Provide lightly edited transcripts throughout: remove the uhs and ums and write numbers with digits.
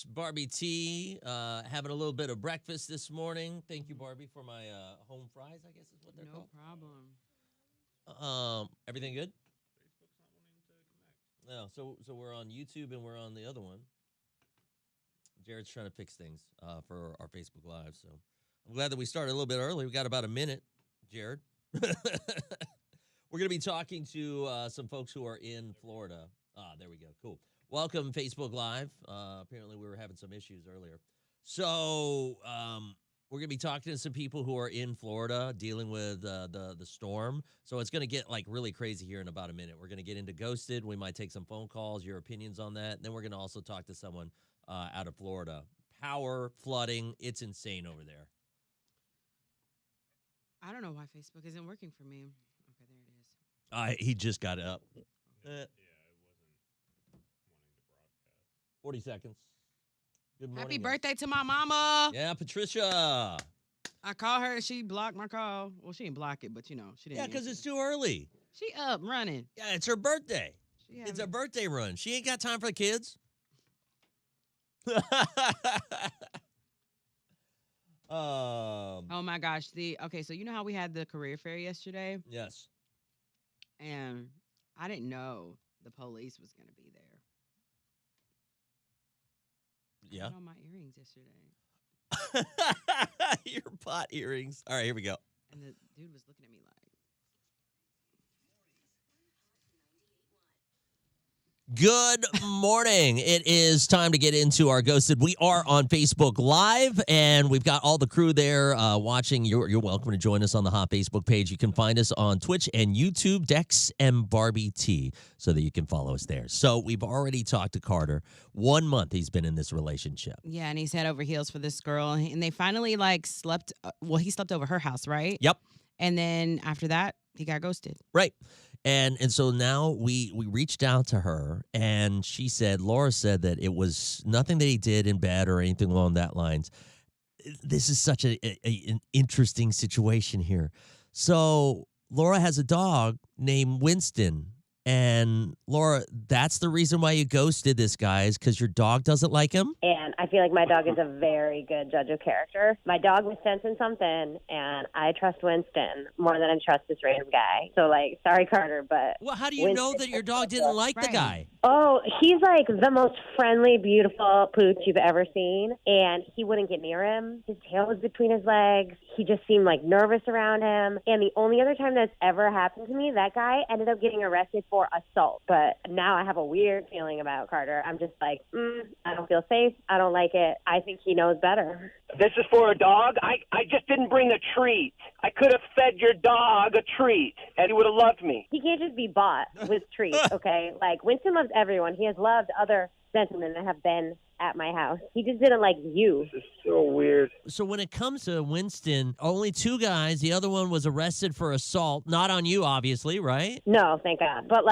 It's Barbie T, having a little bit of breakfast this morning. Thank you, Barbie, for my home fries, I guess is what they're No called. problem. Everything good? No, so we're on YouTube and we're on the other one. Jared's trying to fix things for our Facebook Live, so I'm glad that we started a little bit early. We got about a minute, Jared. We're going to be talking to some folks who are in Florida. There we go. Cool. Welcome, Facebook Live. Apparently, we were having some issues earlier. So we're going to be talking to some people who are in Florida dealing with the storm. So it's going to get, like, really crazy here in about a minute. We're going to get into Ghosted. We might take some phone calls, your opinions on that. And then we're going to also talk to someone out of Florida. Power, flooding, it's insane over there. I don't know why Facebook isn't working for me. Okay, there it is. He just got up. 40 seconds. Good morning. Happy birthday to my mama. Yeah, Patricia. I called her and she blocked my call. Well, she didn't block it, but she didn't. Yeah, because answer. it's too early. She up running. Yeah, it's her birthday. It's a birthday run. She ain't got time for the kids. Oh my gosh. Okay, so you know how we had the career fair yesterday? Yes. And I didn't know the police was going to be there. Yeah. I had on my earrings yesterday. Your pot earrings. All right, here we go. And the dude was looking at me like, good morning. It is time to get into our Ghosted. We are on Facebook Live, and we've got all the crew there watching. You're welcome to join us on the hot Facebook page. You can find us on Twitch and YouTube, Dex and Barbie T, so that you can follow us there. So we've already talked to Carter. 1 month he's been in this relationship. yeah, and he's head over heels for this girl. And they finally, slept. Well, he slept over her house, right? Yep. And then after that, he got ghosted. Right. And so now we reached out to her, and she said, Laura said that it was nothing that he did in bed or anything along that lines. This is such an interesting situation here. So Laura has a dog named Winston. And Laura, that's the reason why you ghosted this guy, is because your dog doesn't like him? And I feel like my dog is a very good judge of character. My dog was sensing something, and I trust Winston more than I trust this random guy. So, sorry, Carter, but... Well, how do you know that your dog didn't like the guy? Oh, he's the most friendly, beautiful pooch you've ever seen, and he wouldn't get near him. His tail was between his legs. He just seemed nervous around him. And the only other time that's ever happened to me, that guy ended up getting arrested for assault. But now I have a weird feeling about Carter. I'm just I don't feel safe. I don't like it. I think he knows better. This is for a dog? I just didn't bring a treat. I could have fed your dog a treat, and he would have loved me. He can't just be bought with treats, okay? Winston loves everyone. He has loved other gentlemen that have been at my house. He just didn't like you. This is so weird. So when it comes to Winston, only two guys. The other one was arrested for assault. Not on you, obviously, right? No, thank God. But,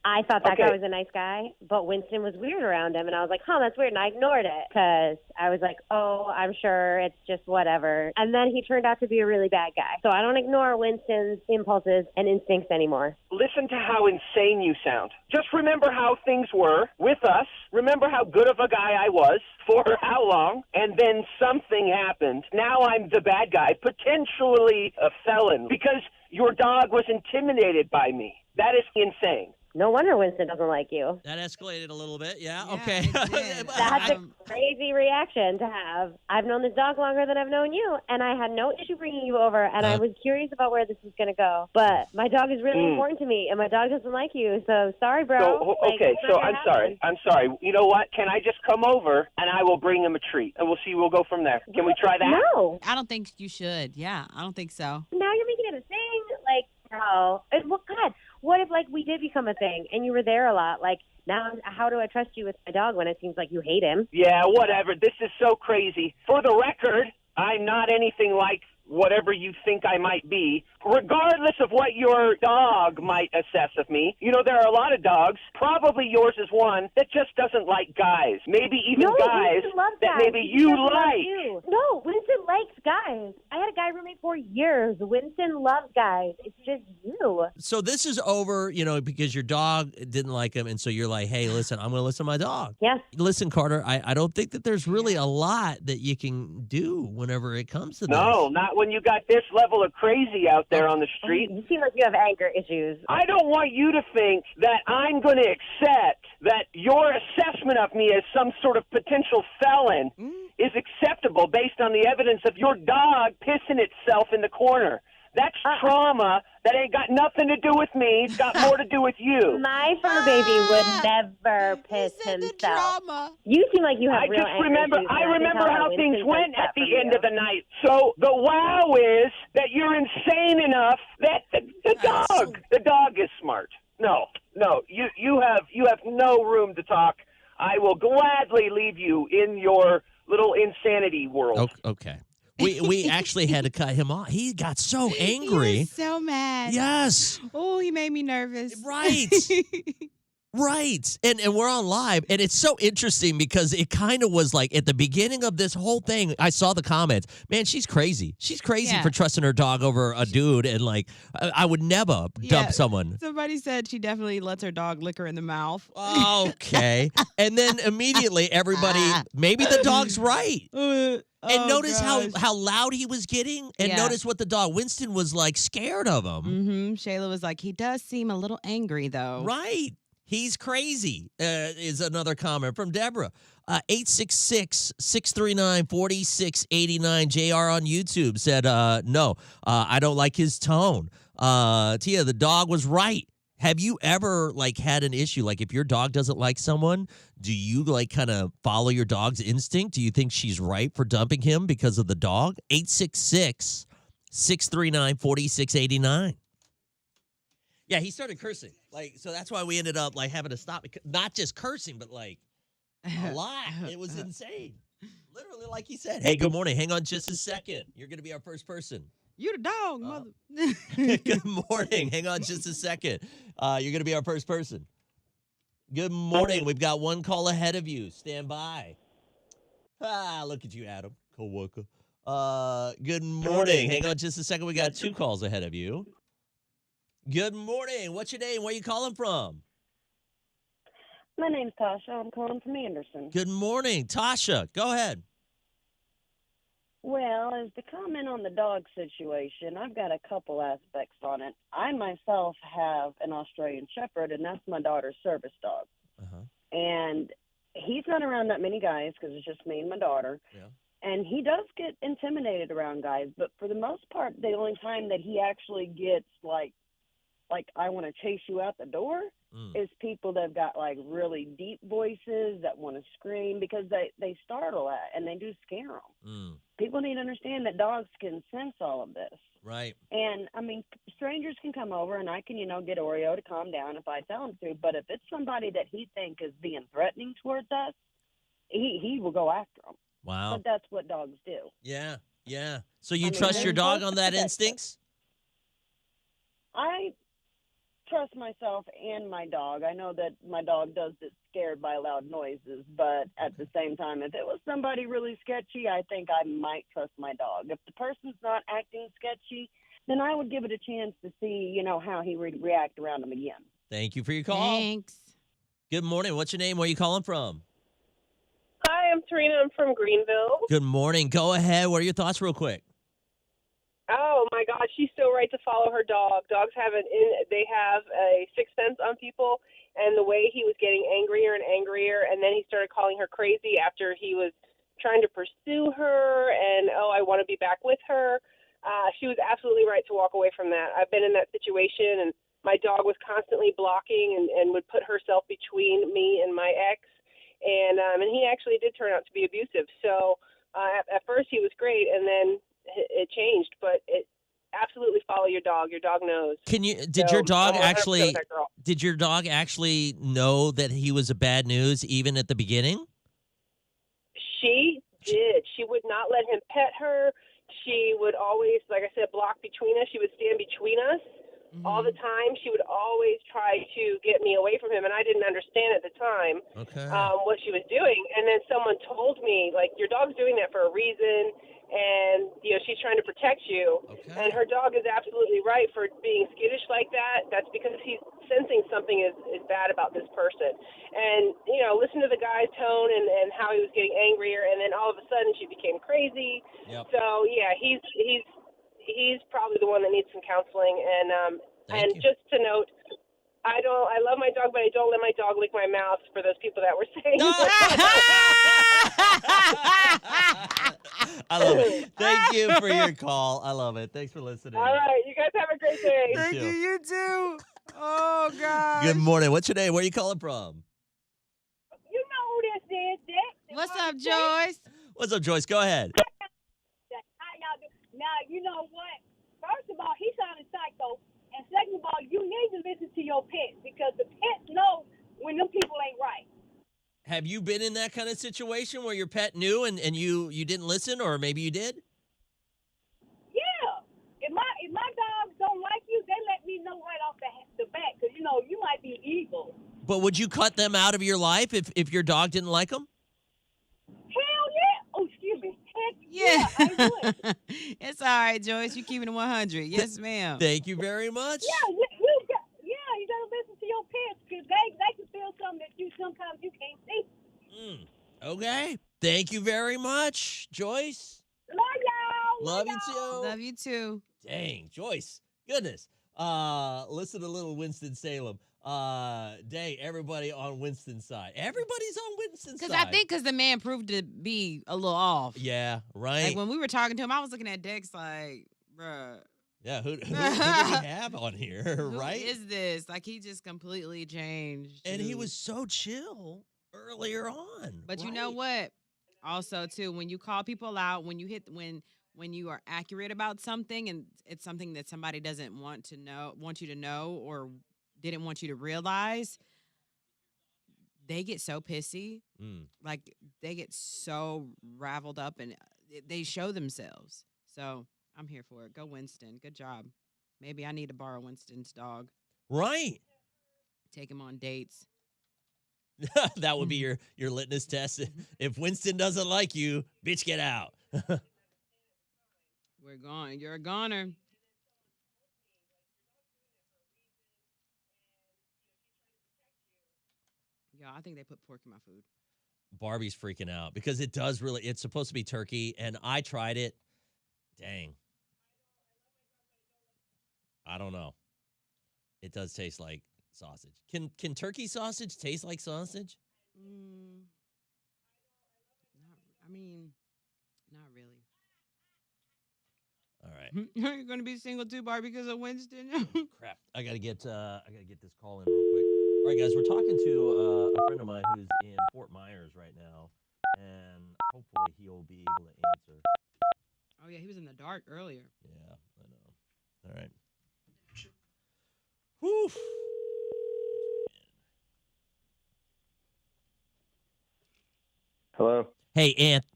I thought that Okay. guy was a nice guy, but Winston was weird around him, and I was like, that's weird, and I ignored it, because I was like, I'm sure it's just whatever. And then he turned out to be a really bad guy. So I don't ignore Winston's impulses and instincts anymore. Listen to how insane you sound. Just remember how things were with us. Remember how good of a guy I was for how long, and then something happened. Now I'm the bad guy, potentially a felon, because your dog was intimidated by me. That is insane. No wonder Winston doesn't like you. That escalated a little bit. Yeah, Yeah, okay. it did. That's a crazy reaction to have. I've known this dog longer than I've known you, and I had no issue bringing you over, and I was curious about where this was going to go. But my dog is really important to me, and my dog doesn't like you, so sorry, bro. So, okay, it's so not I'm gonna sorry. happen. I'm sorry. You know what? Can I just come over, and I will bring him a treat, and we'll go from there. Can we try that? No. I don't think you should. Yeah, I don't think so. Now you're making it a thing. Bro. Well, God, what if, we did become a thing, and you were there a lot? Now, how do I trust you with my dog when it seems like you hate him? Yeah, whatever. This is so crazy. For the record, I'm not anything like whatever you think I might be, regardless of what your dog might assess of me. You know, there are a lot of dogs, probably yours is one, that just doesn't like guys. Maybe even guys Winston loves that guys. maybe He you doesn't love like. you. No, Winston likes guys. I had a guy roommate for years. Winston loves guys. It's just you. So this is over, because your dog didn't like him, and so you're like, hey, listen, I'm going to listen to my dog. Yes. Listen, Carter, I don't think that there's really a lot that you can do whenever it comes to this. No, not when you got this level of crazy out there on the street. You seem like you have anger issues. I don't want you to think that I'm going to accept that your assessment of me as some sort of potential felon is acceptable based on the evidence of your dog pissing itself in the corner. That's trauma that ain't got nothing to do with me. It's got more to do with you. My fur baby would never piss himself. You seem like you have real anger issues. I remember how things went at the end of the night. So the wow is that you're insane enough that the dog is smart. No, you have no room to talk. I will gladly leave you in your little insanity world. Okay. We actually had to cut him off. He got so angry. He was so mad. Yes. Oh, he made me nervous. Right. Right. And we're on live. And it's so interesting because it kind of was like at the beginning of this whole thing, I saw the comments. Man, she's crazy. She's crazy for trusting her dog over a dude. And like, I would never dump someone. Somebody said she definitely lets her dog lick her in the mouth. Okay. And then immediately everybody, maybe the dog's right. And notice how loud he was getting. And notice what the dog, Winston, was like scared of him. Mm-hmm. Shayla was like, he does seem a little angry, though. Right. He's crazy, is another comment from Deborah. 866-639-4689. JR on YouTube said, no, I don't like his tone. Tia, the dog was right. Have you ever, had an issue? Like, if your dog doesn't like someone, do you, kind of follow your dog's instinct? Do you think she's right for dumping him because of the dog? 866-639-4689. Yeah, he started cursing. So that's why we ended up, having to stop. Not just cursing, but, a lot. It was insane. Literally, like he said. Hey, good morning. Hang on just a second. You're going to be our first person. You the dog, mother. Good morning. Hang on just a second. You're going to be our first person. Good morning. We've got one call ahead of you. Stand by. Look at you, Adam. Co-worker. Good morning. Hang on just a second. We got two calls ahead of you. Good morning. What's your name? Where are you calling from? My name's Tasha. I'm calling from Anderson. Good morning. Tasha, go ahead. Well, as to comment on the dog situation, I've got a couple aspects on it. I myself have an Australian Shepherd, and that's my daughter's service dog. Uh-huh. And he's not around that many guys because it's just me and my daughter. Yeah. And he does get intimidated around guys, but for the most part, the only time that he actually gets like I want to chase you out the door is people that have got really deep voices that want to scream because they startle at and they do scare them. People need to understand that dogs can sense all of this. Right. And I mean, strangers can come over and I can, get Oreo to calm down if I tell him to. But if it's somebody that he thinks is being threatening towards us, he will go after them. Wow. But that's what dogs do. Yeah. Yeah. So you trust your dog on that instincts? I trust myself and my dog. I know that my dog does get scared by loud noises, but at the same time, if it was somebody really sketchy, I think I might trust my dog. If the person's not acting sketchy, then I would give it a chance to see, how he would react around him again. Thank you for your call. Thanks. Good morning. What's your name? Where are you calling from? Hi, I'm Serena. I'm from Greenville. Good morning. Go ahead. What are your thoughts real quick? Oh, my God. She's so right to follow her dog. Dogs they have a sixth sense on people, and the way he was getting angrier and angrier, and then he started calling her crazy after he was trying to pursue her, and, I want to be back with her. She was absolutely right to walk away from that. I've been in that situation, and my dog was constantly blocking and would put herself between me and my ex, and he actually did turn out to be abusive. So at first he was great, and then it changed, but absolutely follow your dog. Your dog knows. Did your dog actually know that he was a bad news even at the beginning? She did. She would not let him pet her. she would always, like I said, block between us. She would stand between us all the time. She would always try to get me away from him, and I didn't understand at the time what she was doing. And then someone told me, like, your dog's doing that for a reason, and, you know, she's trying to protect you. And her dog is absolutely right for being skittish like that. That's because he's sensing something is bad about this person. And, you know, listen to the guy's tone and how he was getting angrier, and then all of a sudden she became crazy. So, yeah, he's probably the one that needs some counseling. And just to note, I love my dog, but I don't let my dog lick my mouth, for those people that were saying. I love it. Thank you for your call. I love it. Thanks for listening. All right, you guys have a great day. Thank you. You too. Oh God. Good morning. What's your name? Where are you calling from? You know who this is, Dick. What's up, Joyce? What's up, Joyce? Go ahead. How y'all do? Now, you know what? First of all, he sounded psycho. And second of all, you need to listen to your pets, because the pets know when them people ain't right. Have you been in that kind of situation where your pet knew and you didn't listen, or maybe you did? Yeah. If my dogs don't like you, they let me know right off the bat, because, you know, you might be evil. But would you cut them out of your life if your dog didn't like them? Hell yeah. Oh, excuse me. Heck Yeah. I would. It's all right, Joyce. You keeping it 100. Yes, ma'am. Thank you very much. Yeah, you gotta listen to your pets, because they can feel something that you sometimes you can't see. Okay. Thank you very much, Joyce. Love y'all. Love you too. Love you too. Dang, Joyce. Goodness. Listen to little Winston-Salem. Day, everybody on Winston's side. Everybody's on Winston's side. Because the man proved to be a little off. Yeah, right. Like when we were talking to him, I was looking at Dex like, bruh. Yeah, who did we have on here, right? Who is this? Like, he just completely changed. And he dude. was so chill earlier on. But you know what? Also, too, when you call people out, when you are accurate about something, and it's something that somebody doesn't want you to know, or didn't want you to realize, they get so pissy. Like, they get so raveled up, and they show themselves. So I'm here for it. Go Winston. Good job. Maybe I need to borrow Winston's dog. Right. Take him on dates. That would be your litmus test. If Winston doesn't like you, bitch, get out. We're gone. You're a goner. Yeah, I think they put pork in my food. Barbie's freaking out because it's supposed to be turkey, and I tried it. Dang. I don't know. It does taste like sausage. Can turkey sausage taste like sausage? Not really. All right. You're gonna be single too, Barbie, because of Winston. Crap. I gotta get this call in real quick. All right, guys, we're talking to a friend of mine who's in Fort Myers right now, and hopefully he'll be able to answer. Oh yeah, he was in the dark earlier. Yeah, I know. All right. Whew. Hello. Hey, Ant.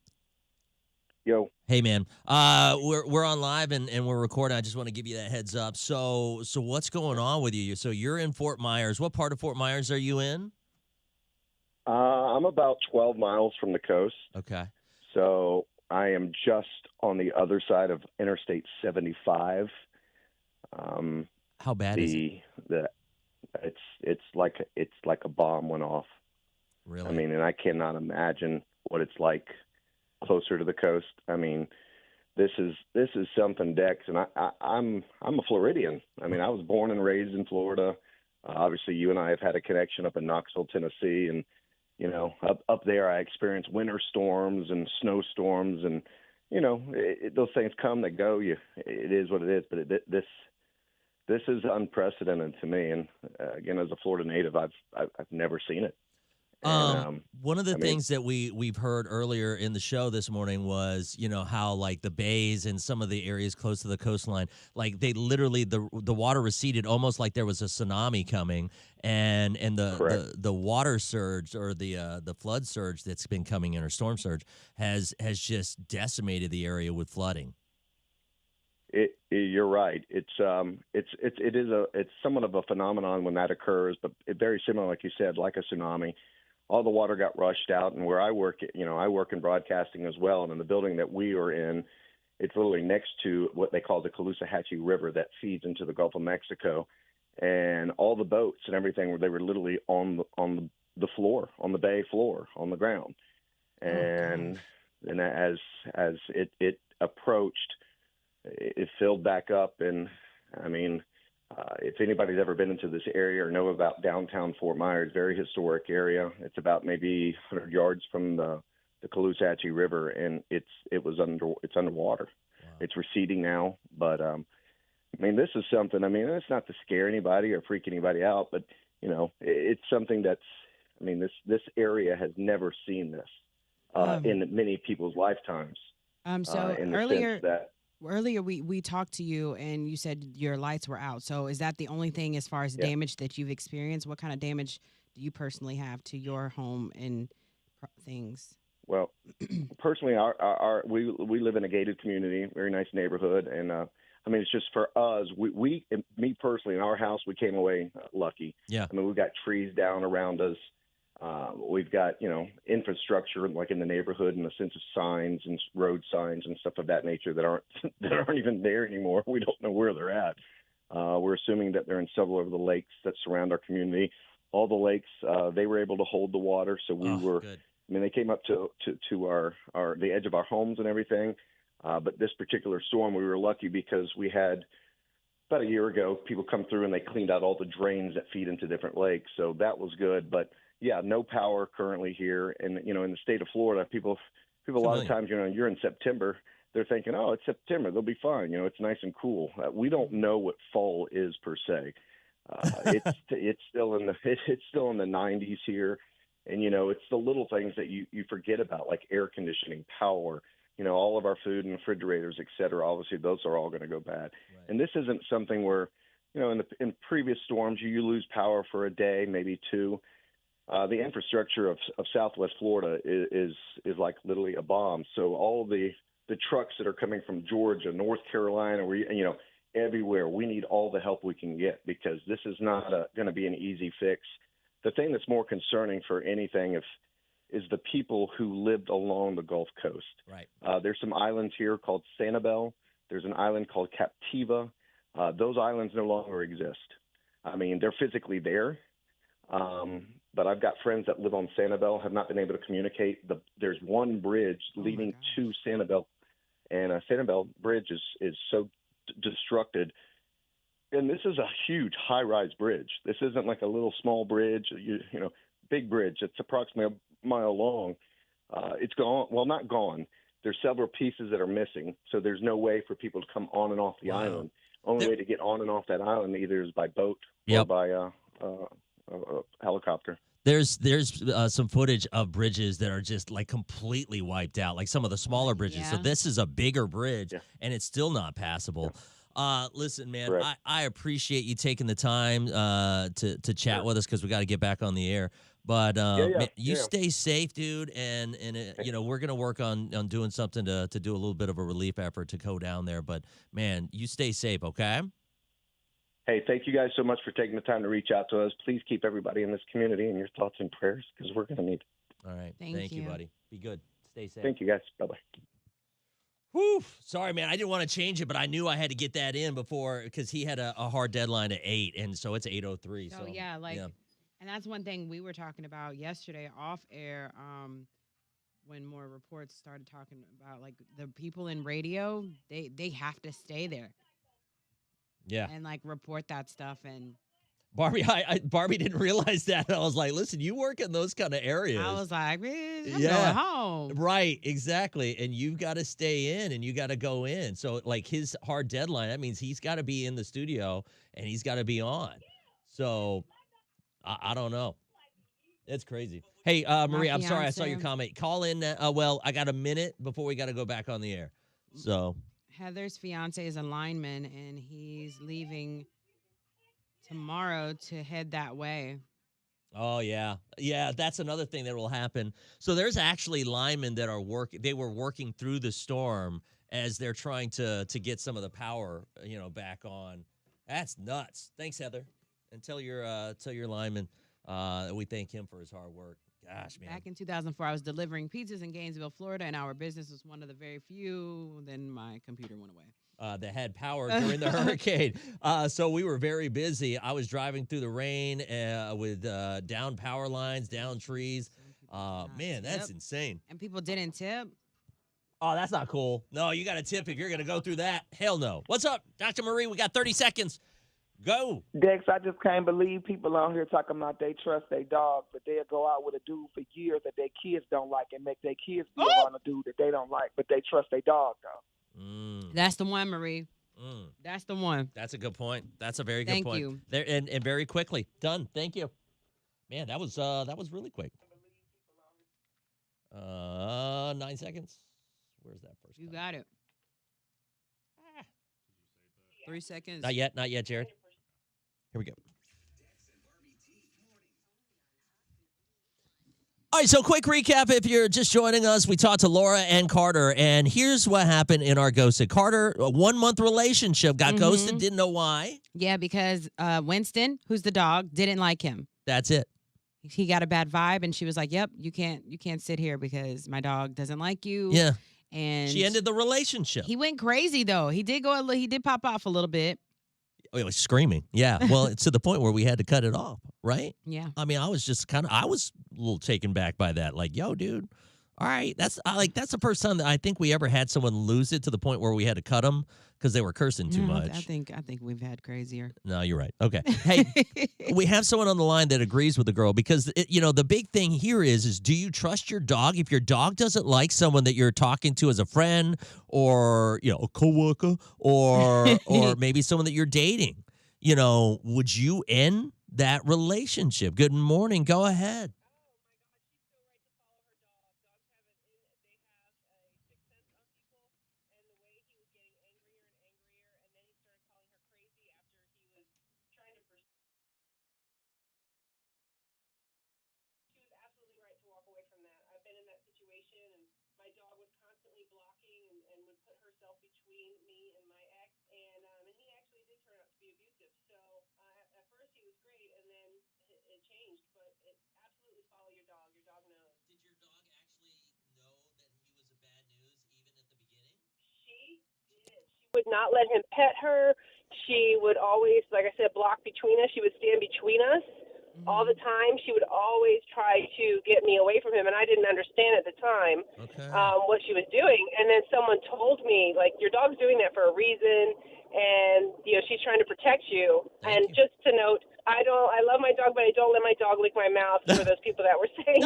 Yo. Hey, man. We're on live and we're recording. I just want to give you that heads up. So what's going on with you? So you're in Fort Myers. What part of Fort Myers are you in? I'm about 12 miles from the coast. Okay. So I am just on the other side of Interstate 75. How bad is it? It's like a bomb went off. Really? I mean, and I cannot imagine what it's like closer to the coast. I mean, this is something, Dex, and I'm a Floridian. I mean, I was born and raised in Florida. Obviously, you and I have had a connection up in Knoxville, Tennessee, and you know, up there, I experienced winter storms and snowstorms, and you know, those things come, they go. It is what it is. But this is unprecedented to me, and again, as a Florida native, I've never seen it. And, one of the things that we've heard earlier in the show this morning was, you know, how like the bays and some of the areas close to the coastline, like they literally the water receded almost like there was a tsunami coming, and the water surge or the flood surge that's been coming in, or storm surge has just decimated the area with flooding. You're right. It's somewhat of a phenomenon when that occurs, but very similar, like you said, like a tsunami. All the water got rushed out, and where I work, I work in broadcasting as well, and in the building that we are in, it's literally next to what they call the Caloosahatchee River that feeds into the Gulf of Mexico, and all the boats and everything, they were literally on the floor, on the bay floor, on the ground, and as it approached, it filled back up, and I mean, if anybody's ever been into this area or know about downtown Fort Myers, very historic area. It's about maybe 100 yards from the Caloosahatchee River, and it's underwater. Wow. It's receding now, but I mean, this is something. I mean, it's not to scare anybody or freak anybody out, but it's something that's. I mean, this area has never seen this in many people's lifetimes. So in the earlier. sense that, Earlier, we talked to you, and you said your lights were out. So is that the only thing as far as damage that you've experienced? What kind of damage do you personally have to your home and things? Well, personally, we live in a gated community, very nice neighborhood, and I mean, it's just for us. Me personally, in our house, we came away lucky. Yeah. I mean, we've got trees down around us. We've got, infrastructure like in the neighborhood in the sense of signs and road signs and stuff of that nature that aren't even there anymore. We don't know where they're at. We're assuming that they're in several of the lakes that surround our community. All the lakes, they were able to hold the water. So we were, good. I mean, they came up to the edge of our homes and everything. But this particular storm, we were lucky because we had about a year ago, people come through and they cleaned out all the drains that feed into different lakes. So that was good. But yeah, no power currently here. And, in the state of Florida, people a lot of times, you're in September, they're thinking, oh, it's September, they'll be fine. It's nice and cool. We don't know what fall is per se. It's still in the 90s here. And, it's the little things that you forget about, like air conditioning, power, all of our food and refrigerators, et cetera. Obviously, those are all going to go bad. Right. And this isn't something where, in previous storms, you lose power for a day, maybe two. The infrastructure of Southwest Florida is like literally a bomb. So all the trucks that are coming from Georgia, North Carolina, everywhere, we need all the help we can get because this is not going to be an easy fix. The thing that's more concerning for anything is the people who lived along the Gulf Coast. Right. There's some islands here called Sanibel. There's an island called Captiva. Those islands no longer exist. I mean, they're physically there. But I've got friends that live on Sanibel, have not been able to communicate. There's one bridge leading to Sanibel, and Sanibel Bridge is so destructed. And this is a huge high-rise bridge. This isn't like a little small bridge, big bridge. It's approximately a mile long. It's gone. Well, not gone. There's several pieces that are missing, so there's no way for people to come on and off the island. Only way to get on and off that island either is by boat or by a helicopter. There's some footage of bridges that are just like completely wiped out, like some of the smaller bridges. Yeah. So this is a bigger bridge, and it's still not passable. Listen, man, I appreciate you taking the time to chat with us because we got to get back on the air. But man, you stay safe, dude, and we're gonna work on doing something to do a little bit of a relief effort to go down there. But man, you stay safe, okay? Hey, thank you guys so much for taking the time to reach out to us. Please keep everybody in this community in your thoughts and prayers because we're going to need it. All right. Thank you, you, buddy. Be good. Stay safe. Thank you, guys. Bye-bye. Whew. Sorry, man. I didn't want to change it, but I knew I had to get that in before because he had a hard deadline at 8, and so it's 8:03. So, and that's one thing we were talking about yesterday off air when more reports started talking about, like, the people in radio, they have to stay there. Yeah. And report that stuff. And Barbie, Barbie didn't realize that. I was like, listen, you work in those kind of areas. I was like, man, I'm going home. Right, exactly. And you've got to stay in and you got to go in. So his hard deadline, that means he's got to be in the studio and he's got to be on. So I don't know. It's crazy. Hey, Maria, I'm sorry. I saw your comment. Call in. I got a minute before we got to go back on the air. So Heather's fiance is a lineman, and he's leaving tomorrow to head that way. Oh, yeah. Yeah, that's another thing that will happen. So there's actually linemen that are they were working through the storm, as they're trying to get some of the power, back on. That's nuts. Thanks, Heather. And tell your lineman that we thank him for his hard work. Gosh, man. Back in 2004, I was delivering pizzas in Gainesville, Florida, and our business was one of the very few. Then my computer went away. That had power during the hurricane. So we were very busy. I was driving through the rain with down power lines, down trees. Man, that's insane. And people didn't tip. Oh, that's not cool. No, you got to tip if you're going to go through that. Hell no. What's up, Dr. Marie? We got 30 seconds. Go. Dex, I just can't believe people on here talking about they trust their dog, but they'll go out with a dude for years that their kids don't like and make their kids be around a dude that they don't like, but they trust their dog, though. That's the one, Marie. That's the one. That's a good point. That's a very good point. Thank you. There and very quickly. Done. Thank you. Man, that was really quick. 9 seconds. Where's that first? You got it. 3 seconds. Not yet, Jared. Here we go. All right, so quick recap if you're just joining us. We talked to Laura and Carter, and here's what happened in our ghosted. Carter, a 1-month relationship, got ghosted, didn't know why. Yeah, because Winston, who's the dog, didn't like him. That's it. He got a bad vibe, and she was like, "Yep, you can't sit here because my dog doesn't like you." Yeah. And she ended the relationship. He went crazy though. He did pop off a little bit. Oh, he was screaming. Yeah. Well, it's to the point where we had to cut it off, right? Yeah. I mean, I was a little taken back by that. Like, yo, dude. All right. That's the first time that I think we ever had someone lose it to the point where we had to cut them because they were cursing too much. I think we've had crazier. No, you're right. Okay. Hey, we have someone on the line that agrees with the girl because, the big thing here is do you trust your dog? If your dog doesn't like someone that you're talking to as a friend or, a coworker or maybe someone that you're dating, would you end that relationship? Good morning. Go ahead. Would not let him pet her. She would always, like I said, block between us. She would stand between us all the time. She would always try to get me away from him, and I didn't understand at the time what she was doing. And then someone told me, like, your dog's doing that for a reason, and she's trying to protect you. And just to note, I love my dog, but I don't let my dog lick my mouth. For those people that were saying.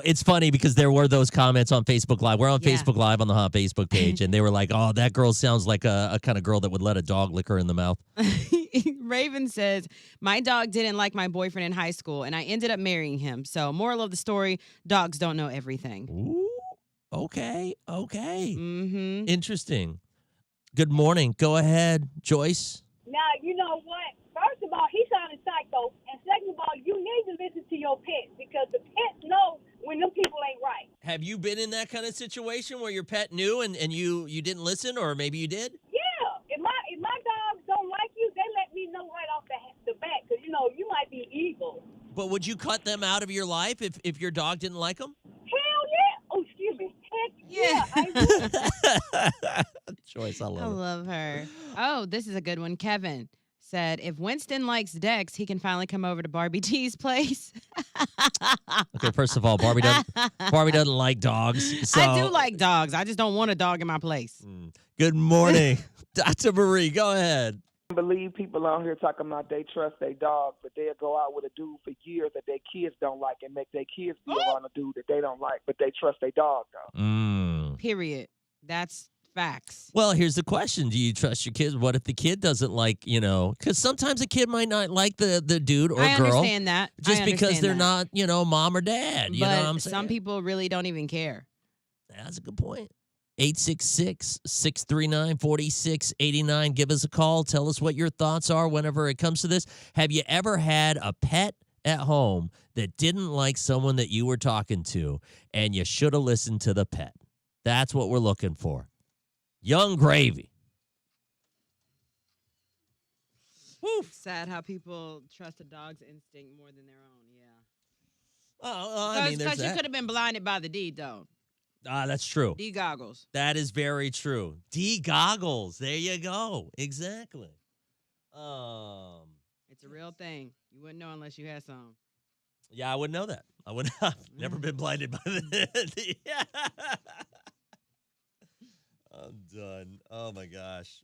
It's funny because there were those comments on Facebook Live. We're on Facebook Live on the Hot Facebook page, and they were like, oh, that girl sounds like a kind of girl that would let a dog lick her in the mouth. Raven says, my dog didn't like my boyfriend in high school, and I ended up marrying him. So moral of the story, dogs don't know everything. Ooh, okay. Mm-hmm. Interesting. Good morning. Go ahead, Joyce. Now, you know what? First of all, he sounded psycho. And second of all, you need to listen to your pets because the pets know when them people ain't right. Have you been in that kind of situation where your pet knew and you didn't listen, or maybe you did? Yeah. If my dogs don't like you, they let me know right off the bat because, you might be evil. But would you cut them out of your life if your dog didn't like them? Hell yeah. Oh, excuse me. Heck yeah. I would. Joyce, I I love it. love her. Oh, this is a good one. Kevin said, if Winston likes Dex, he can finally come over to Barbie T's place. Okay, first of all, Barbie doesn't like dogs. So. I do like dogs. I just don't want a dog in my place. Good morning. Dr. Marie, go ahead. I believe people on here talking about they trust their dog, but they'll go out with a dude for years that their kids don't like and make their kids be around a dude that they don't like, but they trust their dog, though. Period. That's facts. Well, here's the question. Do you trust your kids? What if the kid doesn't like, because sometimes a kid might not like the dude or girl. I understand that. Just because they're not, mom or dad. You know what I'm saying? Some people really don't even care. That's a good point. 866-639-4689. Give us a call. Tell us what your thoughts are whenever it comes to this. Have you ever had a pet at home that didn't like someone that you were talking to, and you should have listened to the pet. That's what we're looking for. Young gravy. Woo. Sad how people trust a dog's instinct more than their own. Yeah. Oh, I mean, there's Because you that. could have been blinded by the D, though. That's true. D goggles. That is very true. D goggles. There you go. Exactly. It's a real thing. You wouldn't know unless you had some. Yeah, I wouldn't know that. I would have never been blinded by the. I'm done. Oh my gosh.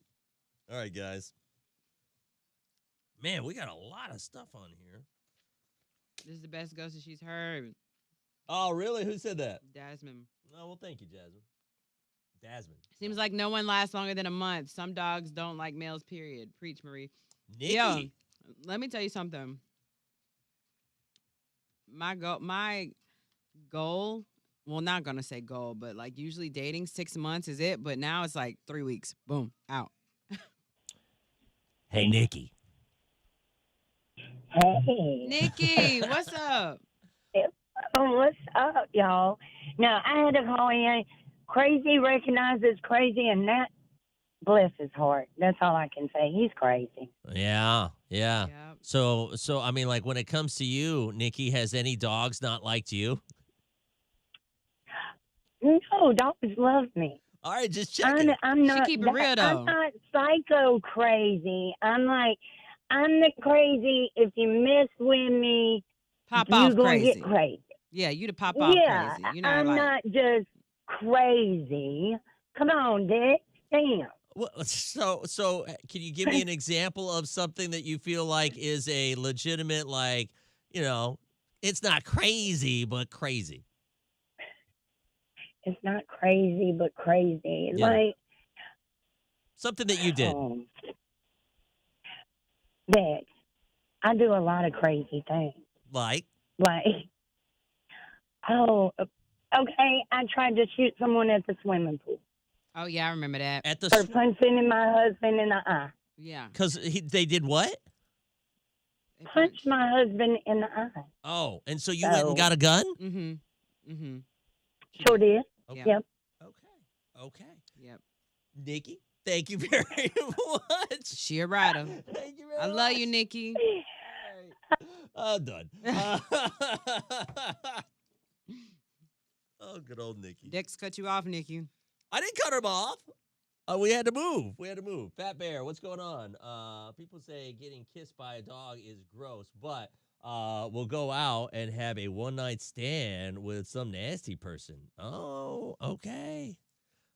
All right, guys. Man, we got a lot of stuff on here. This is the best ghost that she's heard. Oh, really? Who said that? Jasmine. Oh, well, thank you, Jasmine. Jasmine. Seems like no one lasts longer than a month. Some dogs don't like males, period. Preach, Marie. Nikki. Yo, let me tell you something. My goal, well, not going to say goal, but like usually dating 6 months is it, but now it's like 3 weeks. Boom, out. Hey, Nikki. Hey. Nikki, what's up? What's up, y'all? Now, I had to call in. Crazy recognizes crazy, and that, bless his heart. That's all I can say. He's crazy. Yeah. Yep. So I mean, like when it comes to you, Nikki, has any dogs not liked you? No, dogs love me. All right, just checking. I'm not. keep it real, though. I'm not psycho crazy. I'm the crazy. If you mess with me, Pop you off gonna crazy. get crazy. Yeah, you the pop off Yeah, crazy. You're not I'm like, not just crazy. Come on, Dick. Damn. Well, so can you give me an example of something that you feel like is a legitimate, like, you know, it's not crazy, but crazy? It's not crazy, but crazy. Yeah. Like Something that you did. Dick, I do a lot of crazy things. Like? Okay, I tried to shoot someone at the swimming pool. oh, yeah, I remember that. At the For punching my husband in the eye. Yeah. because they did what? They Punched my husband in the eye. Oh, and so you went and got a gun? Mm-hmm. Mm-hmm. Sure did. Okay. Yep. Okay. Yep. Nikki, thank you very much. She a rider. Thank you very I much. love you, Nikki. I'm done. Oh, good old Nikki. Dex cut you off, Nikki. I didn't cut him off. We had to move. Fat Bear, what's going on? People say getting kissed by a dog is gross, but we'll go out and have a one-night stand with some nasty person. Oh, okay.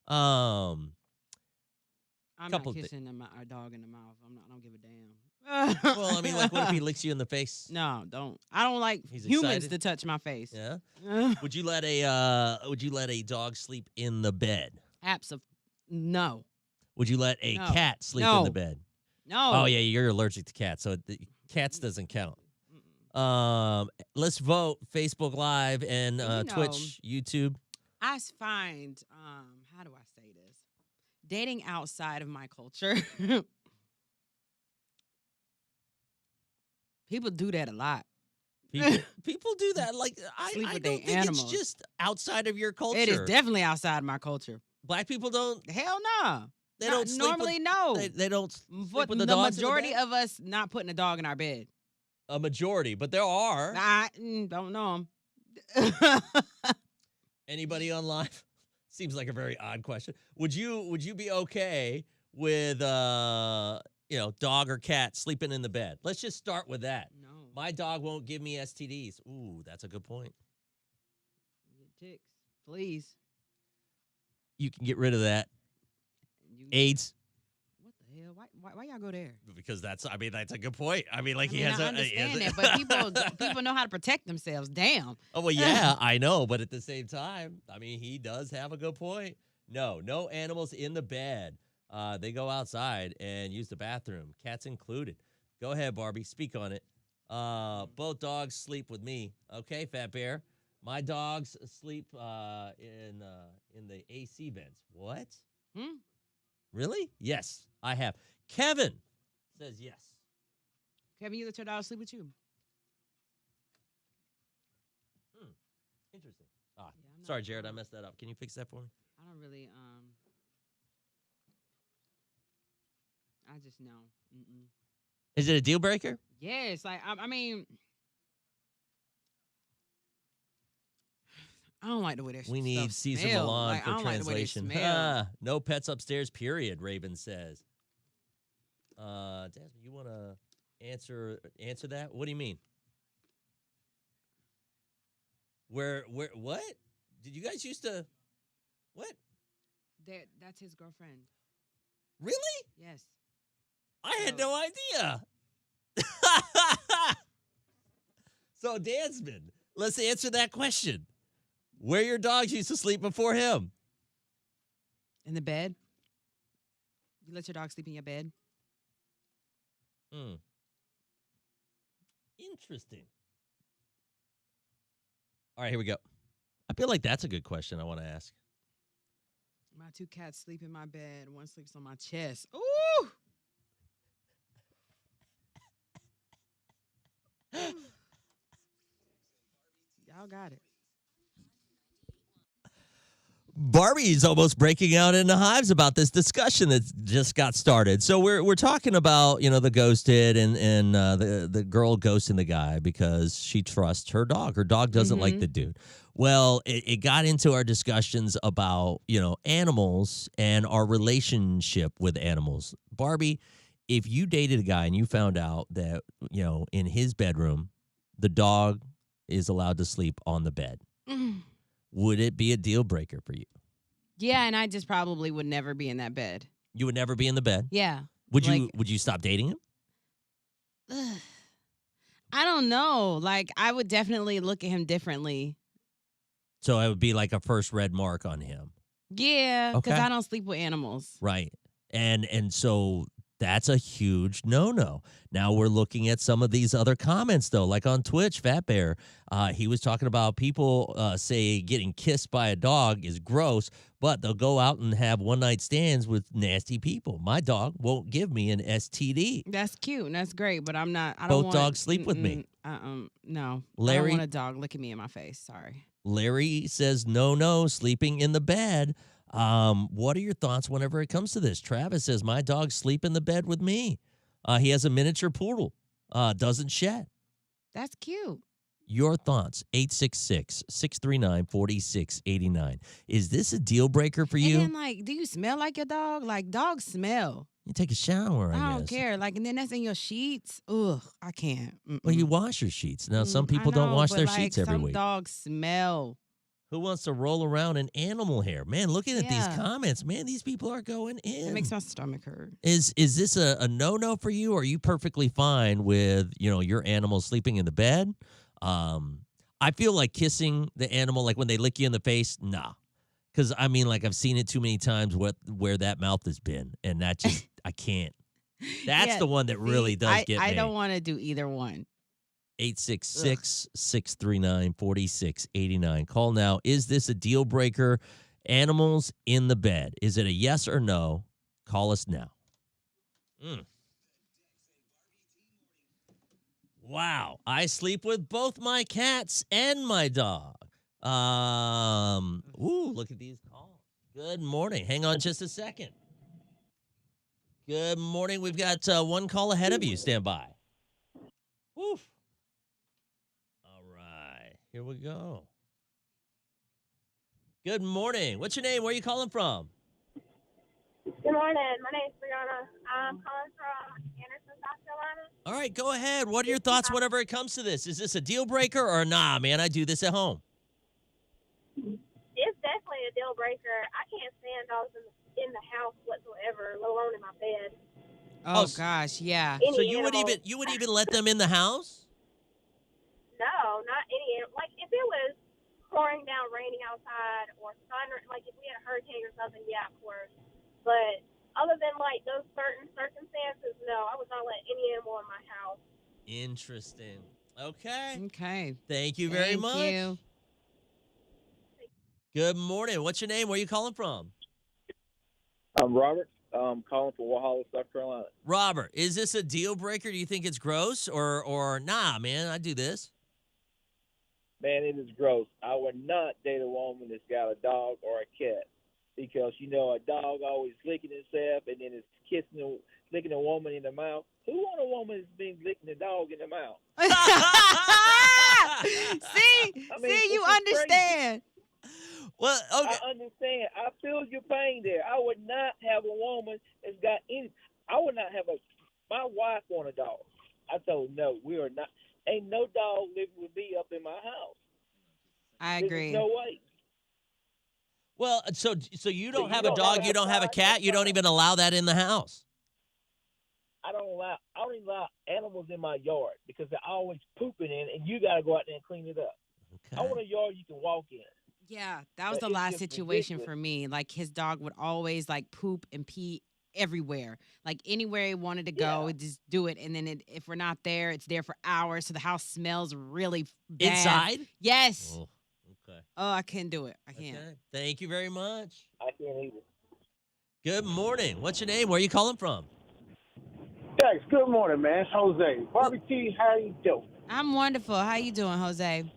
I'm Couple not thi- kissing our dog in the mouth. I don't give a damn. Well, I mean, like, what if he licks you in the face? No, don't. I don't like He's humans excited? to touch my face. Yeah. Would you let a dog sleep in the bed? No. Would you let a No. cat sleep in No. the bed? No. Oh yeah, you're allergic to cats, so cats doesn't count. Let's vote. Facebook Live and You know. Twitch, YouTube. I find, how do I say this? Dating outside of my culture. People do that a lot. People do that. Like I Sleep don't with think their animals. it's just outside of your culture. It is definitely outside my culture. Black people don't. Hell no. They don't sleep normally with, no. They don't sleep But with the the dogs in the majority bed? of us not putting a dog in our bed. A majority, but there are. I don't know them. Anybody on live? Seems like a very odd question. Would you be okay with dog or cat sleeping in the bed? Let's just start with that. No. My dog won't give me STDs. Ooh, that's a good point. Get ticks, please. You can get rid of that. You, AIDS. What the hell? Why y'all go there? Because that's a good point. I mean, like I he mean, has I a. understand that, but people know how to protect themselves. Damn. Oh well, yeah, I know, but at the same time, I mean, he does have a good point. No animals in the bed. They go outside and use the bathroom, cats included. Go ahead, Barbie, speak on it. Both dogs sleep with me. Okay, Fat Bear. My dogs sleep in the AC vents. What? Really? Yes, I have. Kevin says yes. Kevin, you let your dog sleep with you? Interesting. Ah, Yeah, I'm not sorry, Jared, I sure. messed that up. Can you fix that for me? I don't really. I just know. Mm-mm. Is it a deal breaker? Yes, like I mean, I don't like the way that We stuff need Caesar smell. Milan Like, I for don't like the way they translation. smell. No pets upstairs, period, Raven says. Desmond, you want to answer that? What do you mean? Where, what? Did you guys used to, what? That's his girlfriend. Really? Yes. I had no idea. So, Desmond, let's answer that question. Where your dogs used to sleep before him? In the bed. You let your dog sleep in your bed. Interesting. All right, here we go. I feel like that's a good question I want to ask. My 2 cats sleep in my bed. One sleeps on my chest. Ooh. Y'all got it. Barbie's almost breaking out into hives about this discussion that just got started. So we're talking about, the ghosted and the girl ghosting the guy because she trusts her dog. Her dog doesn't like the dude. Well, it got into our discussions about, animals and our relationship with animals. Barbie, if you dated a guy and you found out that, in his bedroom, the dog is allowed to sleep on the bed, would it be a deal breaker for you? Yeah, and I just probably would never be in that bed. You would never be in the bed? Yeah. Would you stop dating him? I don't know. Like, I would definitely look at him differently. So it would be like a first red mark on him. Yeah, because Okay. I don't sleep with animals. Right. And so that's a huge no-no. Now we're looking at some of these other comments, though, like on Twitch, Fat Bear. He was talking about people say getting kissed by a dog is gross, but they'll go out and have one-night stands with nasty people. My dog won't give me an STD. That's cute and that's great, but I'm not. I don't Both want, dogs sleep with me. No. I Larry- don't want a dog licking me in my face. Sorry. Larry says, no, sleeping in the bed. What are your thoughts whenever it comes to this? Travis says, my dogs sleep in the bed with me. He has a miniature poodle, doesn't shed. That's cute. Your thoughts, 866-639-4689. Is this a deal breaker for you? And then, like, do you smell like your dog? Like, dogs smell. You take a shower, I I guess. don't care. Like, and then that's in your sheets. Ugh, I can't. Well, you wash your sheets. Now, some I people don't know, wash but, their like, sheets every some week. dogs smell. Who wants to roll around in animal hair? Man, looking at these Yeah. comments, man, these people are going in. It makes my stomach hurt. Is this a no-no for you? Or are you perfectly fine with, your animal sleeping in the bed? I feel like kissing the animal, like when they lick you in the face, nah. Because, I've seen it too many times where that mouth has been, and that just, I can't. That's Yeah, the one that really see, does get me. I don't want to do either one. 866-639-4689. Call now. Is this a deal breaker? Animals in the bed. Is it a yes or no? Call us now. Wow. I sleep with both my cats and my dog. Look at these calls. Good morning. Hang on just a second. Good morning. We've got one call ahead of you. Stand by. Woof. All right. Here we go. Good morning. What's your name? Where are you calling from? Good morning. My name is Brianna. I'm calling from Anderson, South Carolina. All right, go ahead. What are your thoughts whenever it comes to this? Is this a deal breaker or nah, man, I do this at home? It's definitely a deal breaker. I can't stand dogs in the house whatsoever, let alone in my bed. Oh, gosh, yeah. So Any you would animal. even let them in the house? No, not any animal. Like, if it was pouring down, raining outside, or thunder, like if we had a hurricane or something, yeah, of course. But other than, like, those certain circumstances, no, I would not let any animal in my house. Interesting. Okay. Okay. Thank you very Thank much. you. Good morning. What's your name? Where are you calling from? I'm Robert. I'm calling from Walhalla, South Carolina. Robert, is this a deal breaker? Do you think it's gross or nah, man, I do this? Man, it is gross. I would not date a woman that's got a dog or a cat because, a dog always licking itself and then it's licking a woman in the mouth. Who want a woman that's been licking a dog in the mouth? See, you understand. Well, okay. I understand. I feel your pain there. I would not have a woman that's got any. I would not have my wife want a dog. I told her, no, we are not. Ain't no dog living with me up in my house. I agree. There's no way. Well, so you don't have a dog, you don't have a cat, you don't even allow that in the house. I don't even allow animals in my yard because they're always pooping in, and you got to go out there and clean it up. Okay. I want a yard you can walk in. Yeah, that was the last situation for me. Like, his dog would always, like, poop and pee everywhere. Like, anywhere he wanted to go, just do it. And then if we're not there, it's there for hours, so the house smells really bad. Inside? Yes. Oh, okay. Oh, I can't do it. I can't. Okay. Thank you very much. I can't either. Good morning. What's your name? Where are you calling from? Thanks. Good morning, man. It's Jose. Barbecue, how you doing? I'm wonderful. How you doing, Jose?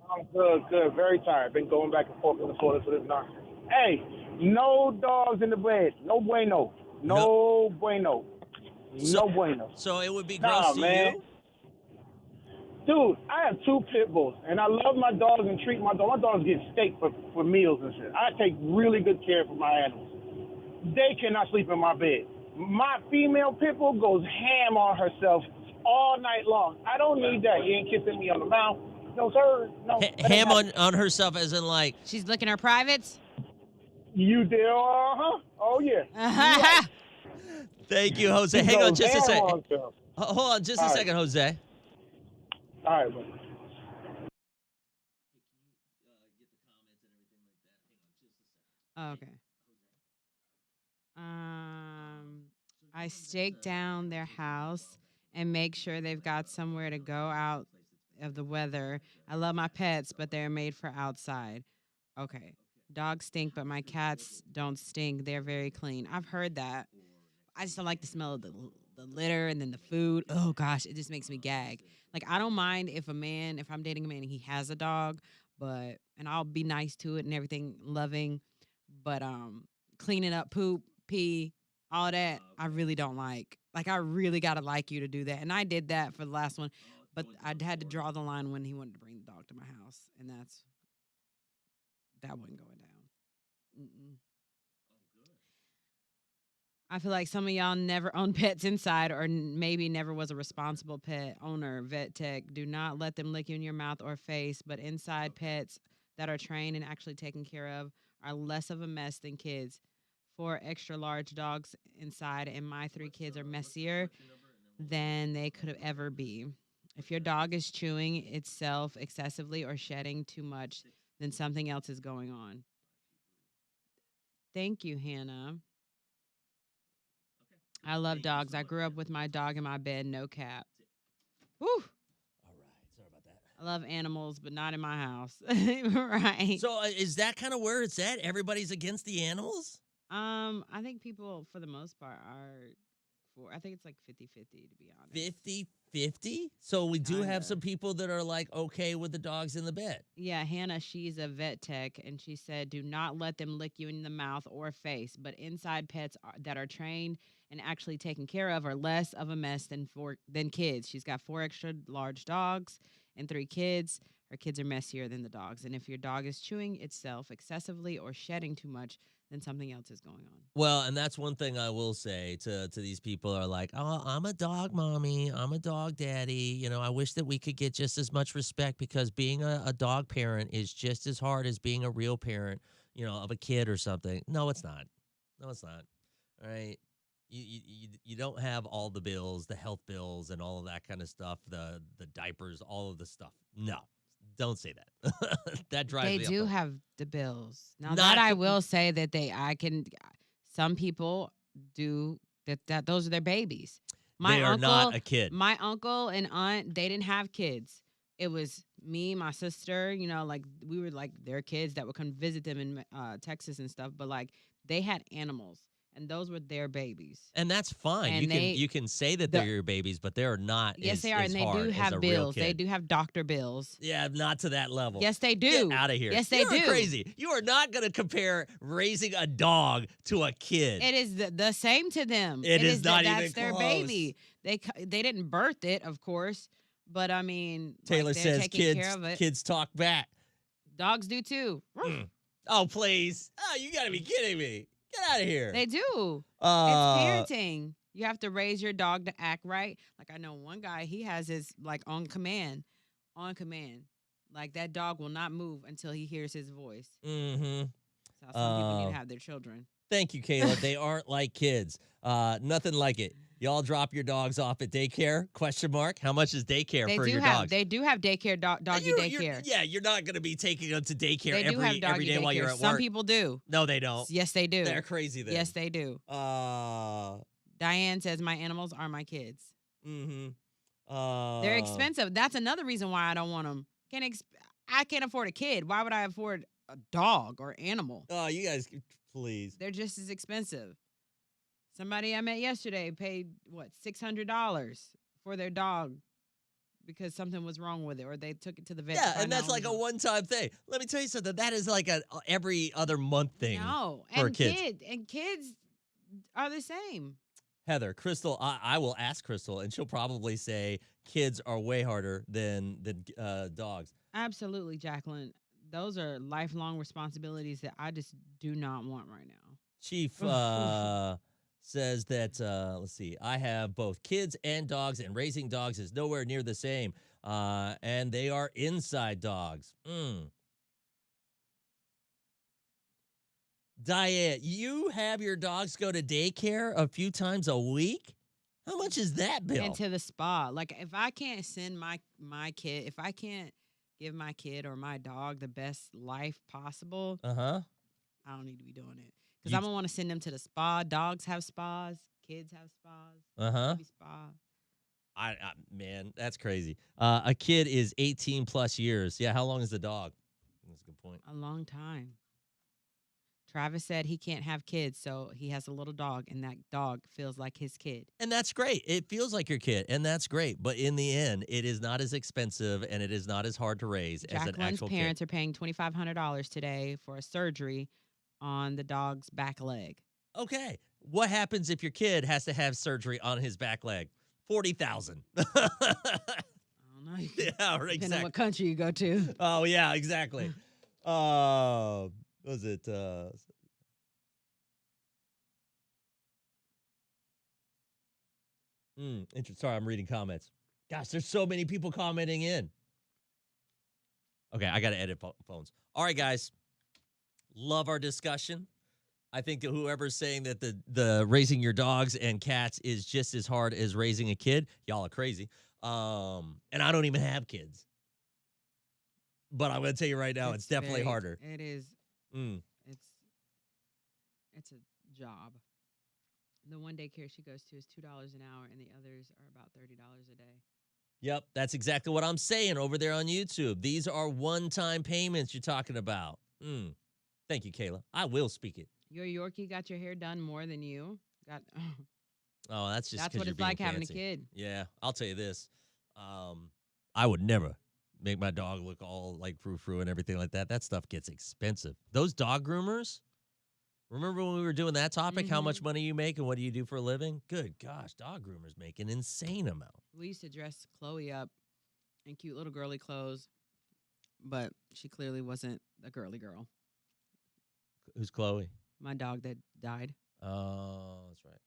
I'm good. Very tired. Been going back and forth in the toilet for this nonsense. Hey, no dogs in the bed. No bueno. No bueno. No bueno. So it would be gross to man. you? Dude, I have 2 pit bulls, and I love my dogs and treat my dogs. My dogs get steak for meals and shit. I take really good care of my animals. They cannot sleep in my bed. My female pit bull goes ham on herself all night long. I don't need that. You ain't kissing me on the mouth. No, sir. No. Ham on herself as in like... She's licking her privates? You did, uh-huh. Oh, yeah. Uh-huh. Thank you, Jose. Hang on just a second. Hold on just a second, Jose. All right, buddy. Oh, okay. I stake down their house and make sure they've got somewhere to go out of the weather. I love my pets, but they're made for outside. Okay. Dogs stink, but my cats don't stink. They're very clean. I've heard that. I just don't like the smell of the litter and then the food. Oh, gosh, it just makes me gag. Like, I don't mind if I'm dating a man and he has a dog, and I'll be nice to it and everything, loving, but cleaning up poop, pee, all that, I really don't like. Like, I really got to like you to do that. And I did that for the last one, but I had to draw the line when he wanted to bring the dog to my house, and that wasn't going down. Mm-mm. I feel like some of y'all never owned pets inside or maybe never was a responsible pet owner, vet tech. Do not let them lick you in your mouth or face, but inside pets that are trained and actually taken care of are less of a mess than kids. 4 extra large dogs inside, and my 3 kids are messier than they could have ever be. If your dog is chewing itself excessively or shedding too much, then something else is going on. Thank you, Hannah. I love dogs. I grew up with my dog in my bed, no cap. Whew. All right. Sorry about that. I love animals, but not in my house. Right. So is that kind of where it's at? Everybody's against the animals? I think people, for the most part, I think it's like 50-50, to be honest. 50-50? So we do have some people that are like okay with the dogs in the bed. Yeah, Hannah, she's a vet tech, and she said, do not let them lick you in the mouth or face, but inside pets that are trained and actually taken care of are less of a mess than kids. She's got 4 extra large dogs and 3 kids. Her kids are messier than the dogs. And if your dog is chewing itself excessively or shedding too much, then something else is going on. Well, and that's one thing I will say to these people are like, oh, I'm a dog mommy. I'm a dog daddy. You know, I wish that we could get just as much respect because being a dog parent is just as hard as being a real parent, of a kid or something. No, it's not. No, it's not. All right. You don't have all the bills, the health bills and all of that kind of stuff, the diapers, all of the stuff. No. Don't say that. That drives me up. They do have the bills. Now that I will say that some people do that those are their babies. They are not a kid. My uncle and aunt, they didn't have kids. It was me, my sister, like we were like their kids that would come visit them in Texas and stuff, but like they had animals and those were their babies. And that's fine. And You can say that they're your babies, but they're not. Yes, as, they are, as and they hard do as have a real bills. kid. They do have doctor bills. Yeah, not to that level. Yes, they do. Get out of here. Yes, they You're do. Crazy. You are not going to compare raising a dog to a kid. It is the same to them. It is not even That's their close. baby. They didn't birth it, of course, but I mean, Taylor like, they're says taking care of it. kids talk back. Dogs do too. Oh, please. Oh, you got to be kidding me. Get out of here. They do. It's parenting. You have to raise your dog to act right. Like I know one guy, he has his like on command. Like that dog will not move until he hears his voice. Mm-hmm. So some people need to have their children. Thank you, Kayla. They aren't like kids. Nothing like it. Y'all drop your dogs off at daycare? ? How much is daycare for your dogs? They do have daycare, doggy daycare. You're not going to be taking them to daycare They do have every doggy day daycare. while you're at work. Some people do. No, they don't. Yes, they do. They're crazy then. Yes, they do. Diane says, my animals are my kids. Mm-hmm. They're expensive. That's another reason why I don't want them. I can't afford a kid. Why would I afford a dog or animal? Oh, you guys, please. They're just as expensive. Somebody I met yesterday paid, $600 for their dog because something was wrong with it, or they took it to the vet. Yeah, and that's like a one-time thing. Let me tell you something. That is like a every other month thing. No, for and kids are the same. Heather, Crystal, I will ask Crystal, and she'll probably say kids are way harder than dogs. Absolutely, Jacqueline. Those are lifelong responsibilities that I just do not want right now. Chief says that, let's see, I have both kids and dogs, and raising dogs is nowhere near the same. And they are inside dogs. Diane, you have your dogs go to daycare a few times a week? How much is that bill? And to the spa. Like, if I can't send my kid, if I can't give my kid or my dog the best life possible, I don't need to be doing it. Because I'm going to want to send them to the spa. Dogs have spas. Kids have spas. Baby spa. Man, that's crazy. A kid is 18 plus years. Yeah, how long is the dog? That's a good point. A long time. Travis said he can't have kids, so he has a little dog, and that dog feels like his kid. And that's great. It feels like your kid, and that's great. But in the end, it is not as expensive, and it is not as hard to raise as an actual kid. Jacqueline's parents are paying $2,500 today for a surgery on the dog's back leg. Okay. What happens if your kid has to have surgery on his back leg? $40,000. I don't know. Yeah, right. Depending Exactly. on what country you go to. Oh, yeah, exactly. Was it? Sorry, I'm reading comments. Gosh, there's so many people commenting in. Okay, I got to edit phones. All right, guys. Love our discussion. I think that whoever's saying that the raising your dogs and cats is just as hard as raising a kid, y'all are crazy. And I don't even have kids. But I'm going to tell you right now, it's definitely harder. It is. It's a job. The one daycare she goes to is $2 an hour, and the others are about $30 a day. Yep, that's exactly what I'm saying over there on YouTube. These are one-time payments you're talking about. Thank you, Kayla. I will speak it. Your Yorkie got your hair done more than you. Oh, that's just that's what it's like having a kid. Yeah, I'll tell you this. I would never make my dog look all like frou-frou and everything like that. That stuff gets expensive. Those dog groomers, remember when we were doing that topic, how much money you make and what do you do for a living? Good gosh, dog groomers make an insane amount. We used to dress Chloe up in cute little girly clothes, but she clearly wasn't a girly girl. Who's Chloe? My dog that died. Oh, that's right.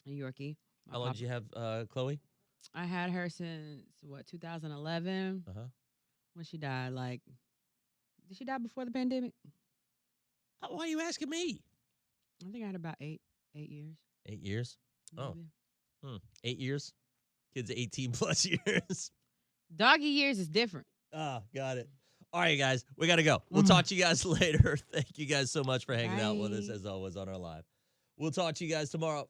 A Yorkie. How long did you have Chloe? I had her since, 2011? When she died. Like, did she die before the pandemic? Why are you asking me? I think I had about 8 years. 8 years? Maybe. Oh. 8 years? Kids 18 plus years. Doggy years is different. Got it. All right, guys, we got to go. We'll talk to you guys later. Thank you guys so much for hanging out with us, as always, on our live. We'll talk to you guys tomorrow.